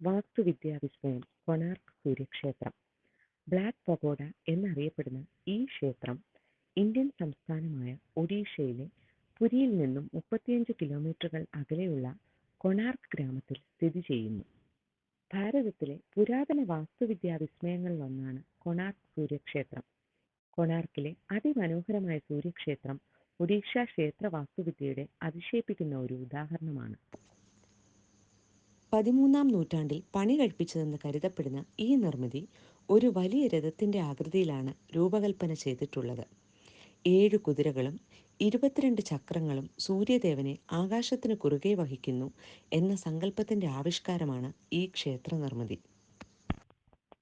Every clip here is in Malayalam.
വാസ്തുവിദ്യാ വിസ്മയം കൊണാർക്ക് സൂര്യക്ഷേത്രം. ബ്ലാക്ക് പഗോഡ എന്നറിയപ്പെടുന്ന ഈ ക്ഷേത്രം ഇന്ത്യൻ സംസ്ഥാനമായ ഒഡീഷയിലെ പുരിയിൽ നിന്നും 35 കിലോമീറ്ററുകൾ അകലെയുള്ള കൊണാർക്ക് ഗ്രാമത്തിൽ സ്ഥിതി ചെയ്യുന്നു. ഭാരതത്തിലെ പുരാതന വാസ്തുവിദ്യാ വിസ്മയങ്ങളിലൊന്നാണ് കൊണാർക്ക് സൂര്യക്ഷേത്രം. കൊണാർക്കിലെ അതിമനോഹരമായ സൂര്യക്ഷേത്രം ഒഡീഷ ക്ഷേത്ര വാസ്തുവിദ്യയുടെ അതിശയിപ്പിക്കുന്ന ഒരു ഉദാഹരണമാണ്. 13-ാം നൂറ്റാണ്ടിൽ പണി കഴിപ്പിച്ചതെന്ന് കരുതപ്പെടുന്ന ഈ നിർമ്മിതി ഒരു വലിയ രഥത്തിൻ്റെ ആകൃതിയിലാണ് രൂപകൽപ്പന ചെയ്തിട്ടുള്ളത്. 7 കുതിരകളും 22 ചക്രങ്ങളും സൂര്യദേവനെ ആകാശത്തിന് കുറുകെ വഹിക്കുന്നു എന്ന സങ്കല്പത്തിൻ്റെ ആവിഷ്കാരമാണ് ഈ ക്ഷേത്ര നിർമ്മിതി.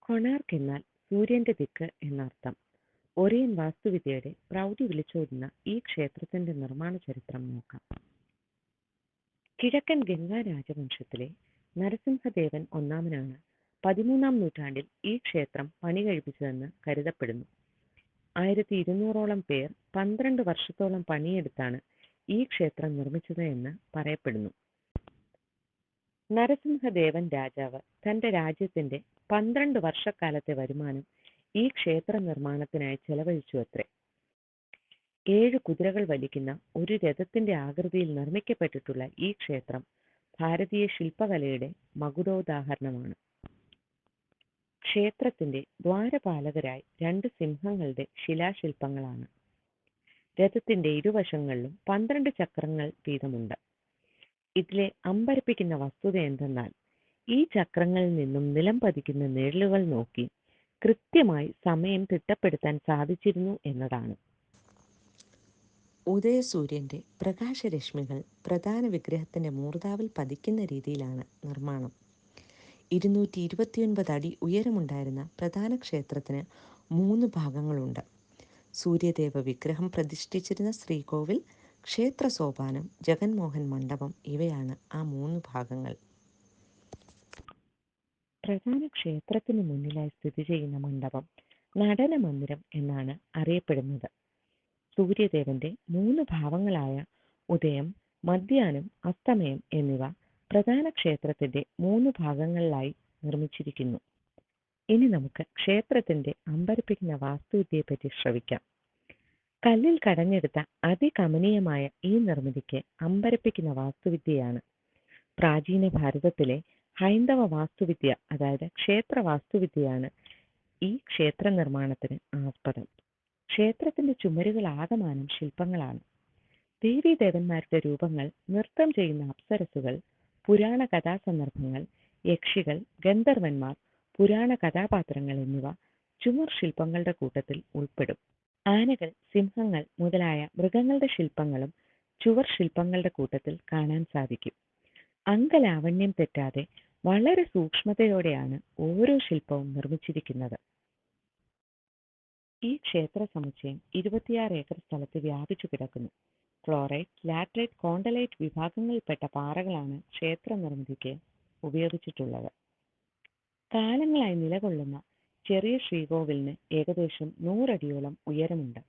കൊണാർക്ക് എന്നാൽ സൂര്യന്റെ ദിക്ക് എന്നർത്ഥം. ഒറിയൻ വാസ്തുവിദ്യയുടെ പ്രൗഢി വിളിച്ചോതുന്ന ഈ ക്ഷേത്രത്തിന്റെ നിർമ്മാണ ചരിത്രം നോക്കാം. കിഴക്കൻ ഗംഗാ രാജവംശത്തിലെ നരസിംഹദേവൻ ഒന്നാമനാണ് 13-ാം നൂറ്റാണ്ടിൽ ഈ ക്ഷേത്രം പണി കഴിപ്പിച്ചതെന്ന് കരുതപ്പെടുന്നു. 1200ഓളം പേർ 12 വർഷത്തോളം പണിയെടുത്താണ് ഈ ക്ഷേത്രം നിർമ്മിച്ചത് എന്ന് പറയപ്പെടുന്നു. നരസിംഹദേവൻ രാജാവ് തന്റെ രാജ്യത്തിന്റെ 12 വർഷക്കാലത്തെ വരുമാനം ഈ ക്ഷേത്ര നിർമ്മാണത്തിനായി ചെലവഴിച്ചു അത്രേ. 7 കുതിരകൾ വലിക്കുന്ന ഒരു രഥത്തിന്റെ ആകൃതിയിൽ നിർമ്മിക്കപ്പെട്ടിട്ടുള്ള ഈ ക്ഷേത്രം ഭാരതീയ ശില്പകലയുടെ മകുടോദാഹരണമാണ്. ക്ഷേത്രത്തിന്റെ ദ്വാരപാലകരായി 2 സിംഹങ്ങളുടെ ശിലാശില്പങ്ങളാണ്. രഥത്തിന്റെ ഇരുവശങ്ങളിലും 12 ചക്രങ്ങൾ വീതമുണ്ട്. ഇതിലെ അമ്പരപ്പിക്കുന്ന വസ്തുത എന്തെന്നാൽ ഈ ചക്രങ്ങളിൽ നിന്നും നിലം പതിക്കുന്ന നിഴലുകൾ നോക്കി കൃത്യമായി സമയം തിട്ടപ്പെടുത്താൻ സാധിച്ചിരുന്നു എന്നതാണ്. ഉദയസൂര്യൻ്റെ പ്രകാശരശ്മികൾ പ്രധാന വിഗ്രഹത്തിൻ്റെ മൂർധാവിൽ പതിക്കുന്ന രീതിയിലാണ് നിർമ്മാണം. 229 അടി ഉയരമുണ്ടായിരുന്ന പ്രധാന ക്ഷേത്രത്തിന് 3 ഭാഗങ്ങളുണ്ട്. സൂര്യദേവ വിഗ്രഹം പ്രതിഷ്ഠിച്ചിരുന്ന ശ്രീകോവിൽ, ക്ഷേത്ര സോപാനം, ജഗൻമോഹൻ മണ്ഡപം ഇവയാണ് ആ 3 ഭാഗങ്ങൾ. പ്രധാന ക്ഷേത്രത്തിന് മുന്നിലായി സ്ഥിതി ചെയ്യുന്ന മണ്ഡപം നടന മന്ദിരം എന്നാണ് അറിയപ്പെടുന്നത്. സൂര്യദേവന്റെ 3 ഭാവങ്ങളായ ഉദയം, മധ്യാഹ്നം, അസ്തമയം എന്നിവ പ്രധാന ക്ഷേത്രത്തിന്റെ 3 ഭാഗങ്ങളിലായി നിർമ്മിച്ചിരിക്കുന്നു. ഇനി നമുക്ക് ക്ഷേത്രത്തിന്റെ അമ്പരപ്പിക്കുന്ന വാസ്തുവിദ്യയെപ്പറ്റി ശ്രവിക്കാം. കല്ലിൽ കടഞ്ഞെടുത്ത അതികമനീയമായ ഈ നിർമ്മിതിക്ക് അമ്പരപ്പിക്കുന്ന വാസ്തുവിദ്യയാണ്. പ്രാചീന ഭാരതത്തിലെ ഹൈന്ദവ വാസ്തുവിദ്യ, അതായത് ക്ഷേത്ര വാസ്തുവിദ്യയാണ് ഈ ക്ഷേത്ര നിർമ്മാണത്തിന് ആസ്പദം. ക്ഷേത്രത്തിന്റെ ചുമരുകൾ ആകമാനം ശില്പങ്ങളാണ്. ദേവീദേവന്മാരുടെ രൂപങ്ങൾ, നൃത്തം ചെയ്യുന്ന അപ്സരസുകൾ, പുരാണ കഥാസന്ദർഭങ്ങൾ, യക്ഷികൾ, ഗന്ധർവന്മാർ, പുരാണ കഥാപാത്രങ്ങൾ എന്നിവ ചുമർ ശില്പങ്ങളുടെ കൂട്ടത്തിൽ ഉൾപ്പെടും. ആനകൾ, സിംഹങ്ങൾ മുതലായ മൃഗങ്ങളുടെ ശില്പങ്ങളും ചുവർ ശില്പങ്ങളുടെ കൂട്ടത്തിൽ കാണാൻ സാധിക്കും. അംഗലാവണ്യം തെറ്റാതെ വളരെ സൂക്ഷ്മതയോടെയാണ് ഓരോ ശില്പവും നിർമ്മിച്ചിരിക്കുന്നത്. ഈ ക്ഷേത്ര സമുച്ചയം 26 ഏക്കർ സ്ഥലത്ത് വ്യാപിച്ചു കിടക്കുന്നു. ഫ്ലോറൈറ്റ്, ലാറ്ററൈറ്റ്, കോണ്ടലൈറ്റ് വിഭാഗങ്ങളിൽപ്പെട്ട പാറകളാണ് ക്ഷേത്ര നിർമ്മിതിക്ക് ഉപയോഗിച്ചിട്ടുള്ളത്. കാലങ്ങളായി നിലകൊള്ളുന്ന ചെറിയ ശ്രീകോവിലിന് ഏകദേശം 100 അടിയോളം ഉയരമുണ്ട്.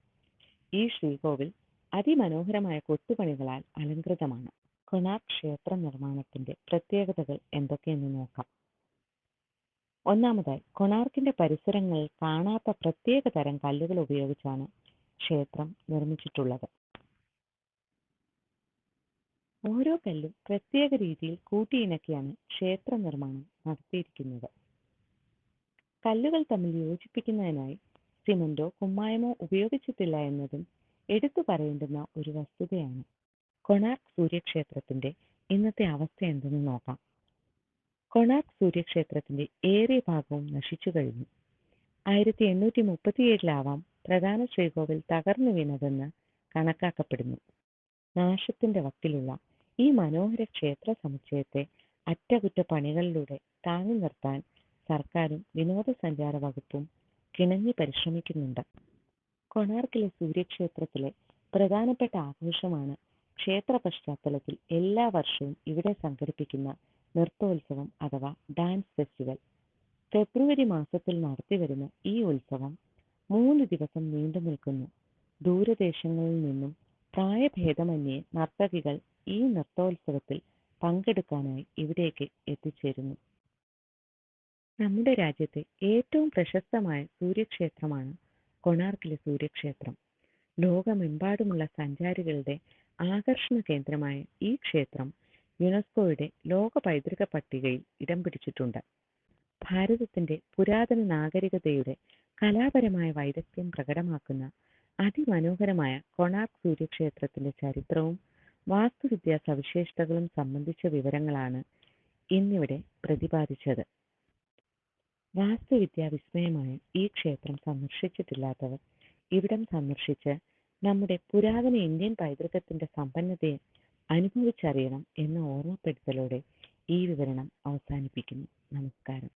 ഈ ശ്രീകോവിൽ അതിമനോഹരമായ കൊത്തുപണികളാൽ അലങ്കൃതമാണ്. കൊണാർക്ക് ക്ഷേത്ര നിർമ്മാണത്തിന്റെ പ്രത്യേകതകൾ എന്തൊക്കെയെന്ന് നോക്കാം. ഒന്നാമതായി, കൊണാർക്കിന്റെ പരിസരങ്ങളിൽ കാണാത്ത പ്രത്യേക തരം കല്ലുകൾ ഉപയോഗിച്ചാണ് ക്ഷേത്രം നിർമ്മിച്ചിട്ടുള്ളത്. ഓരോ കല്ലും പ്രത്യേക രീതിയിൽ കൂട്ടിയിണക്കിയാണ് ക്ഷേത്ര നിർമ്മാണം നടത്തിയിരിക്കുന്നത്. കല്ലുകൾ തമ്മിൽ യോജിപ്പിക്കുന്നതിനായി സിമന്റോ കുമ്മായമോ ഉപയോഗിച്ചിട്ടില്ല എന്നതും എടുത്തു പറയേണ്ടുന്ന ഒരു വസ്തുതയാണ്. കൊണാർക്ക് സൂര്യക്ഷേത്രത്തിന്റെ ഇന്നത്തെ അവസ്ഥ എന്തെന്ന് നോക്കാം. കൊണാർക്ക് സൂര്യക്ഷേത്രത്തിന്റെ ഏറിയ ഭാഗവും നശിച്ചു കഴിഞ്ഞു. 1837-ലാവാം പ്രധാന ശ്രീകോവിൽ തകർന്നു വീണതെന്ന് കണക്കാക്കപ്പെടുന്നു. നാശത്തിന്റെ വക്കിലുള്ള ഈ മനോഹര ക്ഷേത്ര സമുച്ചയത്തെ അറ്റകുറ്റപ്പണികളിലൂടെ താങ്ങി നിർത്താൻ സർക്കാരും വിനോദസഞ്ചാര വകുപ്പും കിണഞ്ഞു പരിശ്രമിക്കുന്നുണ്ട്. കൊണാർക്കിലെ സൂര്യക്ഷേത്രത്തിലെ പ്രധാനപ്പെട്ട ആഘോഷമാണ് ക്ഷേത്ര പശ്ചാത്തലത്തിൽ എല്ലാ വർഷവും ഇവിടെ സംഘടിപ്പിക്കുന്ന നൃത്തോത്സവം അഥവാ ഡാൻസ് ഫെസ്റ്റിവൽ. ഫെബ്രുവരി മാസത്തിൽ നടത്തിവരുന്ന ഈ ഉത്സവം 3 ദിവസം നീണ്ടു നിൽക്കുന്നു. ദൂരദേശങ്ങളിൽ നിന്നും പ്രായഭേദമന്യേ നർത്തകികൾ ഈ നൃത്തോത്സവത്തിൽ പങ്കെടുക്കാനായി ഇവിടേക്ക് എത്തിച്ചേരുന്നു. നമ്മുടെ രാജ്യത്തെ ഏറ്റവും പ്രശസ്തമായ സൂര്യക്ഷേത്രമാണ് കൊണാർക്കിലെ സൂര്യക്ഷേത്രം. ലോകമെമ്പാടുമുള്ള സഞ്ചാരികളുടെ ആകർഷണ കേന്ദ്രമായ ഈ ക്ഷേത്രം യുനെസ്കോയുടെ ലോക പൈതൃക പട്ടികയിൽ ഇടം പിടിച്ചിട്ടുണ്ട്. ഭാരതത്തിന്റെ പുരാതന നാഗരികതയുടെ കലാപരമായ വൈദഗ്ധ്യം പ്രകടമാക്കുന്ന അതിമനോഹരമായ കൊണാർക്ക് സൂര്യക്ഷേത്രത്തിന്റെ ചരിത്രവും വാസ്തുവിദ്യാ സവിശേഷതകളും സംബന്ധിച്ച വിവരങ്ങളാണ് ഇന്നിവിടെ പ്രതിപാദിച്ചത്. വാസ്തുവിദ്യാ വിസ്മയമായ ഈ ക്ഷേത്രം സന്ദർശിച്ചിട്ടില്ലാത്തവർ ഇവിടം സന്ദർശിച്ച് നമ്മുടെ പുരാതന ഇന്ത്യൻ പൈതൃകത്തിന്റെ സമ്പന്നതയെ അനുഭവിച്ചറിയണം എന്ന ഓർമ്മപ്പെടുത്തലോടെ ഈ വിവരണം അവസാനിപ്പിക്കുന്നു. നമസ്കാരം.